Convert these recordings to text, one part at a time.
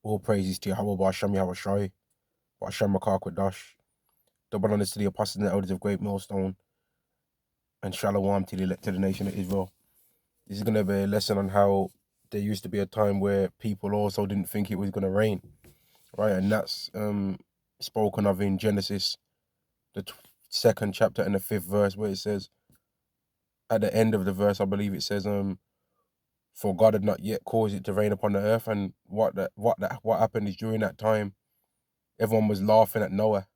All praises to Yahweh Ba'Shem Yahweh Shai, Ba'Shem Makar Kwadash. Double honors to the apostles and the elders of Great Millstone, and Shalom to the elected nation of Israel. This is going to be a lesson on how there used to be a time where people also didn't think it was going to rain, right? And that's spoken of in Genesis, the 2nd chapter and the 5th verse, where it says, at the end of the verse, I believe it says, for God had not yet caused it to rain upon the earth. And what happened is during that time, everyone was laughing at Noah,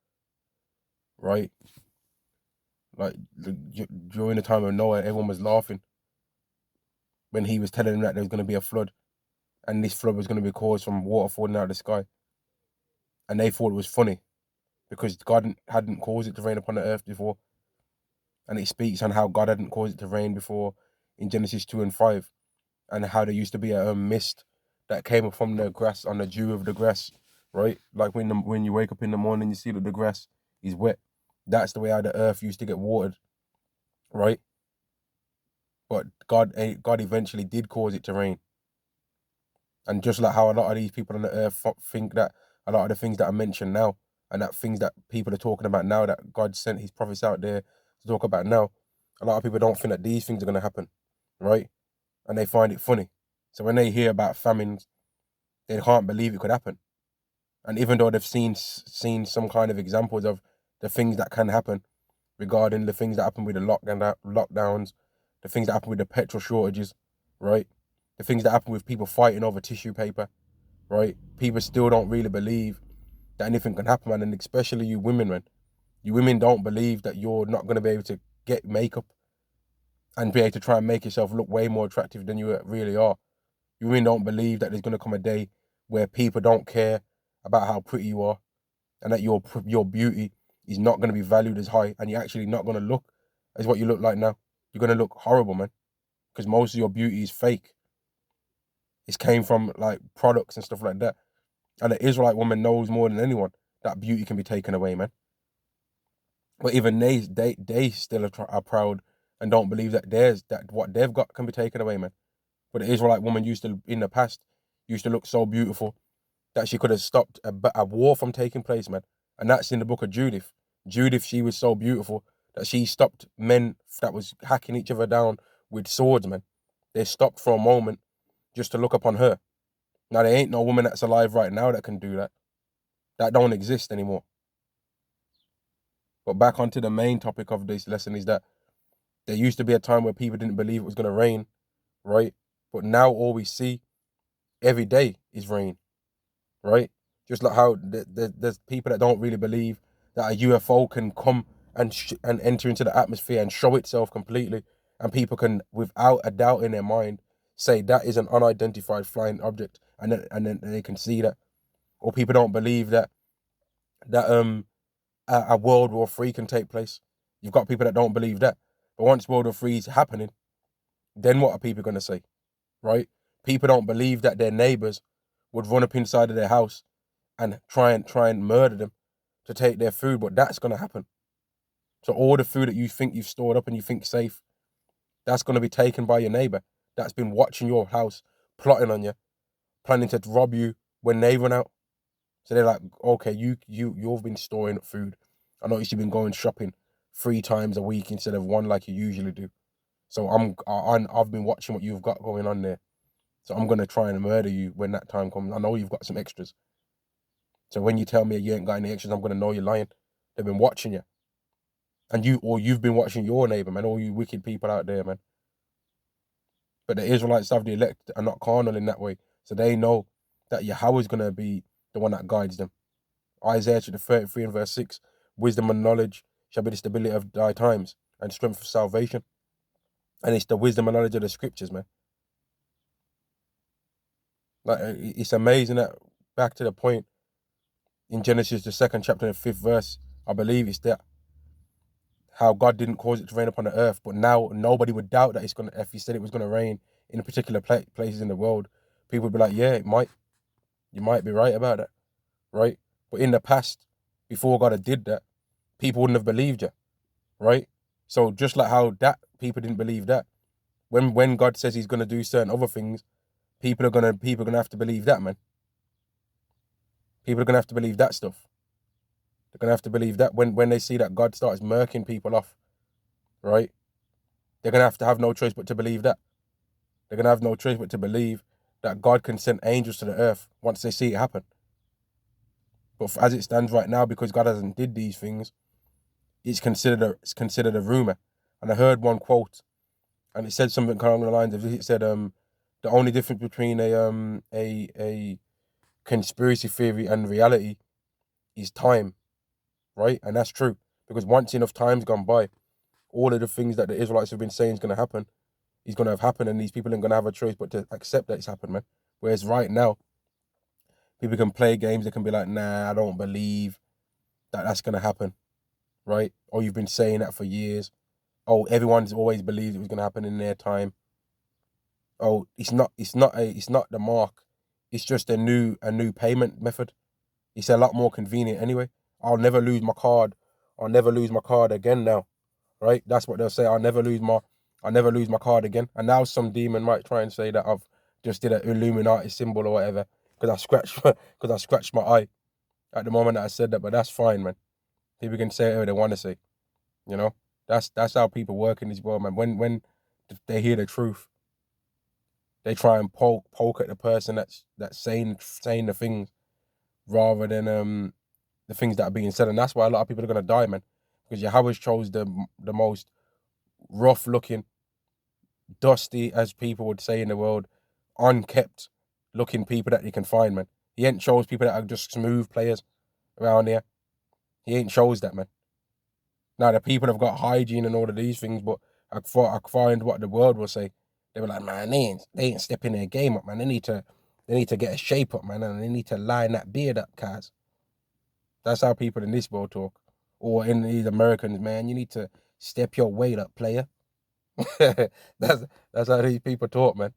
right? Like during the time of Noah, everyone was laughing when he was telling them that there was going to be a flood, and this flood was going to be caused from water falling out of the sky. And they thought it was funny because God hadn't caused it to rain upon the earth before. And it speaks on how God hadn't caused it to rain before in Genesis 2 and 5, and how there used to be a mist that came up from the grass, on the dew of the grass, right? Like when you wake up in the morning, you see that the grass is wet. That's the way how the earth used to get watered, right? But God eventually did cause it to rain. And just like how a lot of these people on the earth think that a lot of the things that are mentioned now, and that things that people are talking about now, that God sent his prophets out there to talk about now, a lot of people don't think that these things are going to happen, right? And they find it funny. So when they hear about famines, they can't believe it could happen. And even though they've seen some kind of examples of the things that can happen, regarding the things that happen with the lockdowns, the things that happen with the petrol shortages, right? The things that happen with people fighting over tissue paper, right? People still don't really believe that anything can happen, man. And especially you women, man. You women don't believe that you're not going to be able to get makeup and be able to try and make yourself look way more attractive than you really are. You women don't believe that there's going to come a day where people don't care about how pretty you are, and that your beauty is not going to be valued as high, and you're actually not going to look as what you look like now. You're going to look horrible, man, because most of your beauty is fake. It came from like products and stuff like that. And the Israelite woman knows more than anyone that beauty can be taken away, man. But even they still are proud and don't believe that what they've got can be taken away, man. But the Israelite woman in the past used to look so beautiful that she could have stopped a war from taking place, man. And that's in the book of Judith. Judith, she was so beautiful that she stopped men that was hacking each other down with swords, man. They stopped for a moment just to look upon her. Now, there ain't no woman that's alive right now that can do that. That don't exist anymore. But back onto the main topic of this lesson is that there used to be a time where people didn't believe it was going to rain, right? But now all we see every day is rain, right? Just like how there's people that don't really believe that a UFO can come and enter into the atmosphere and show itself completely, and people can, without a doubt in their mind, say that is an unidentified flying object, and then they can see that. Or people don't believe that a World War III can take place. You've got people that don't believe that. But once World War III is happening, then what are people going to say, right? People don't believe that their neighbors would run up inside of their house and try and murder them to take their food, but that's going to happen. So all the food that you think you've stored up and you think safe, that's going to be taken by your neighbor that's been watching your house, plotting on you, planning to rob you when they run out. So they're like, okay, you've been storing up food. I noticed you've been going shopping 3 times a week instead of 1 like you usually do. So I've been watching what you've got going on there. So I'm gonna try and murder you when that time comes. I know you've got some extras. So when you tell me you ain't got any extras, I'm gonna know you're lying. They've been watching you. And you've been watching your neighbor, man, all you wicked people out there, man. But the Israelites of the elect are not carnal in that way. So they know that Yahweh's gonna be the one that guides them. Isaiah chapter 33 and verse 6, wisdom and knowledge shall be the stability of thy times, and strength of salvation. And it's the wisdom and knowledge of the scriptures, man. Like, it's amazing that, back to the point in Genesis, the 2nd chapter and the 5th verse, I believe it's that how God didn't cause it to rain upon the earth, but now nobody would doubt that if he said it was gonna rain in a particular places in the world, people would be like, yeah, it might. You might be right about that, right? But in the past, before God had did that, people wouldn't have believed you, right? So just like how that people didn't believe that, when God says he's gonna do certain other things, people are gonna have to believe that, man. People are going to have to believe that stuff. They're going to have to believe that when they see that God starts murking people off, right? They're going to have no choice but to believe that. They're going to have no choice but to believe that God can send angels to the earth once they see it happen. But as it stands right now, because God hasn't did these things, it's considered a rumor. And I heard one quote, and it said something along the lines of, it said, the only difference between a conspiracy theory and reality is time, right? And that's true, because once enough time's gone by, all of the things that the Israelites have been saying is going to happen is going to have happened, and these people aren't going to have a choice but to accept that it's happened, man. Whereas right now, people can play games. They can be like, nah, I don't believe that that's going to happen, right? Or you've been saying that for years. Oh, everyone's always believed it was going to happen in their time. Oh, it's not the mark. It's just a new payment method. It's a lot more convenient anyway. I'll never lose my card. I'll never lose my card again now, right? That's what they'll say. I'll never lose my card again. And now some demon might try and say that I've just did an Illuminati symbol or whatever because I scratched my eye at the moment that I said that. But that's fine, man. People can say whatever they want to say. You know, that's how people work in this world, man. When they hear the truth, they try and poke at the person that's saying the things rather than the things that are being said. And that's why a lot of people are gonna die, man. Because Yahweh chose the most rough looking, dusty, as people would say in the world, unkept looking people that he can find, man. He ain't chose people that are just smooth players around here. He ain't chose that, man. Now the people have got hygiene and all of these things, but I find what the world will say. They were like, man, they ain't stepping their game up, man. They need to get a shape up, man, and they need to line that beard up, cuz. That's how people in this world talk. Or in these Americans, man, you need to step your weight up, player. that's how these people talk, man.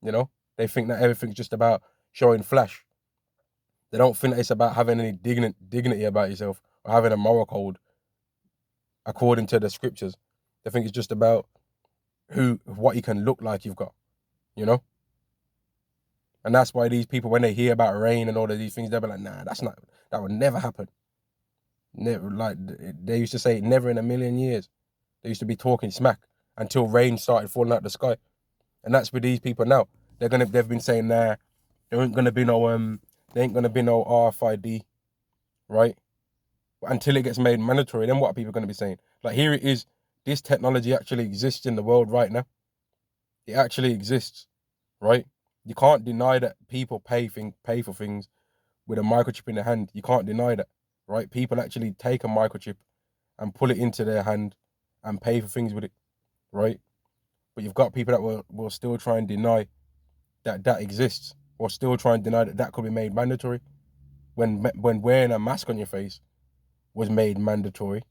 You know? They think that everything's just about showing flash. They don't think that it's about having any dignity about yourself or having a moral code according to the scriptures. They think it's just about what you can look like you've got, you know? And that's why these people, when they hear about rain and all of these things, they'll be like, nah, that would never happen. Never, like they used to say, never in a million years. They used to be talking smack until rain started falling out the sky. And that's with these people now. They've been saying, nah, there ain't gonna be no RFID, right? Until it gets made mandatory, then what are people gonna be saying? Like, here it is, this technology actually exists in the world right now. It actually exists, right? You can't deny that people pay for things with a microchip in their hand. You can't deny that, right? People actually take a microchip and pull it into their hand and pay for things with it, right? But you've got people that will still try and deny that exists, or still try and deny that could be made mandatory when wearing a mask on your face was made mandatory,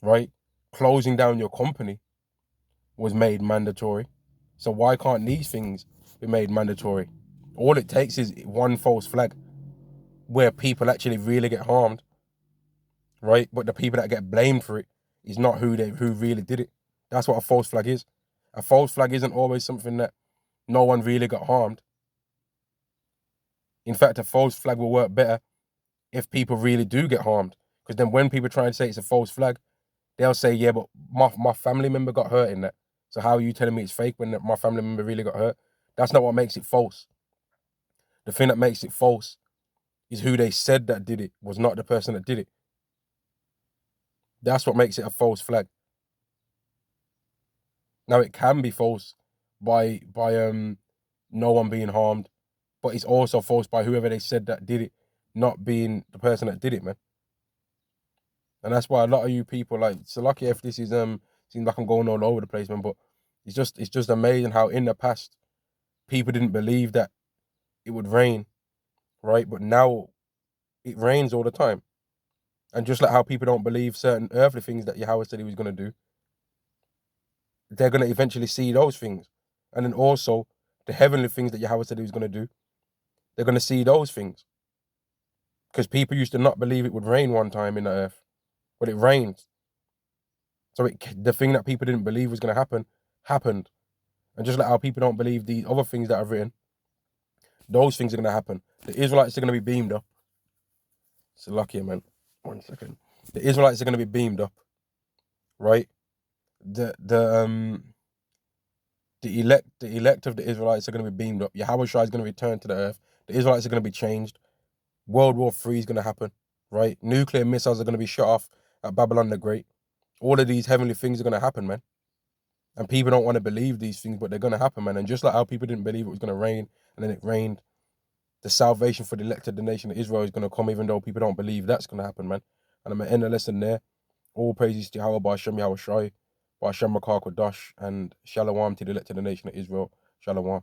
right? Closing down your company was made mandatory. So why can't these things be made mandatory? All it takes is one false flag where people actually really get harmed, right? But the people that get blamed for it is not who really did it. That's what a false flag is. A false flag isn't always something that no one really got harmed. In fact, a false flag will work better if people really do get harmed. Because then when people try and say it's a false flag, they'll say, yeah, but my family member got hurt in that. So how are you telling me it's fake when my family member really got hurt? That's not what makes it false. The thing that makes it false is who they said that did it was not the person that did it. That's what makes it a false flag. Now, it can be false by no one being harmed, but it's also false by whoever they said that did it not being the person that did it, man. And that's why a lot of you people, like, so lucky if this is seems like I'm going all over the place, man, but it's just amazing how in the past people didn't believe that it would rain, right? But now it rains all the time. And just like how people don't believe certain earthly things that Yahweh said he was going to do, they're going to eventually see those things. And then also the heavenly things that Yahweh said he was going to do, they're going to see those things. Because people used to not believe it would rain one time in the earth, but it rained. So the thing that people didn't believe was going to happen, happened. And just like how people don't believe the other things that are written, those things are going to happen. The Israelites are going to be beamed up. It's lucky, man. 1 second. The Israelites are going to be beamed up, right? The elect of the Israelites are going to be beamed up. Yahweh Shai is going to return to the earth. The Israelites are going to be changed. World War III is going to happen, right? Nuclear missiles are going to be shot off at Babylon the Great. All of these heavenly things are going to happen, man. And people don't want to believe these things, but they're going to happen, man. And just like how people didn't believe it was going to rain, and then it rained, the salvation for the elected the nation of Israel is going to come, even though people don't believe that's going to happen, man. And I'm going to end the lesson there. All praises to Yahweh, Ba'ashem Yahweh Shai, Ba'ashem Makar Kodash, and Shalom to the elected the nation of Israel. Shalom.